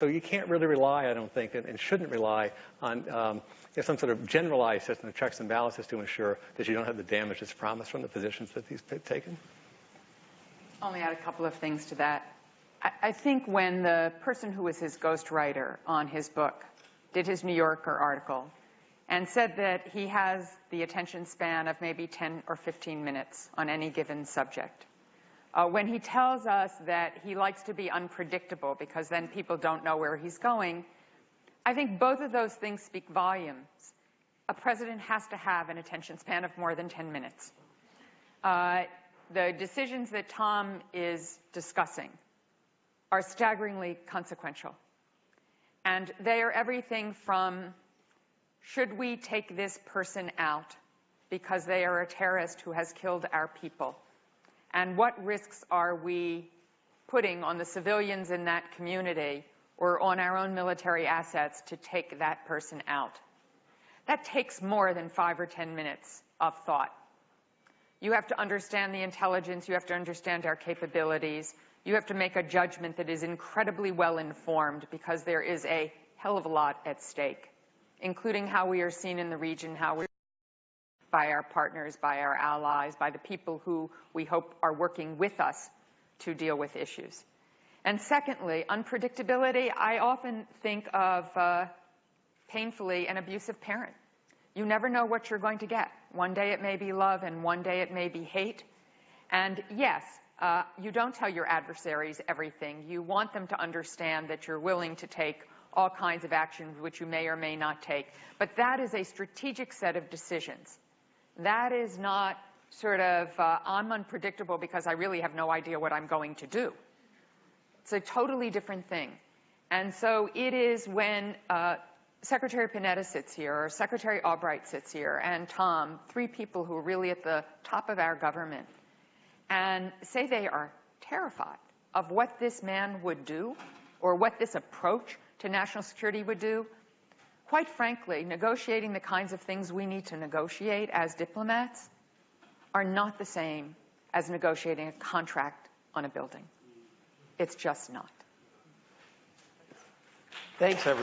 So you can't really rely, I don't think, and shouldn't rely on some sort of generalized system of checks and balances to ensure that you don't have the damage that's promised from the positions that he's taken. Only add a couple of things to that. I think when the person who was his ghostwriter on his book did his New Yorker article and said that he has the attention span of maybe 10 or 15 minutes on any given subject, when he tells us that he likes to be unpredictable because then people don't know where he's going, I think both of those things speak volumes. A president has to have an attention span of more than 10 minutes. The decisions that Tom is discussing are staggeringly consequential. And they are everything from, should we take this person out because they are a terrorist who has killed our people? And what risks are we putting on the civilians in that community or on our own military assets to take that person out? That takes more than 5 or 10 minutes of thought. You have to understand the intelligence. You have to understand our capabilities. You have to make a judgment that is incredibly well informed because there is a hell of a lot at stake, including how we are seen in the region, how we're by our partners, by our allies, by the people who we hope are working with us to deal with issues. And secondly, unpredictability, I often think of painfully an abusive parent. You never know what you're going to get. One day it may be love and one day it may be hate. And yes, you don't tell your adversaries everything. You want them to understand that you're willing to take all kinds of actions which you may or may not take. But that is a strategic set of decisions. That is not sort of, I'm unpredictable because I really have no idea what I'm going to do. It's a totally different thing. And so it is when Secretary Panetta sits here, or Secretary Albright sits here, and Tom, 3 people who are really at the top of our government, and say they are terrified of what this man would do or what this approach to national security would do. Quite frankly, negotiating the kinds of things we need to negotiate as diplomats are not the same as negotiating a contract on a building. It's just not. Thanks, everyone.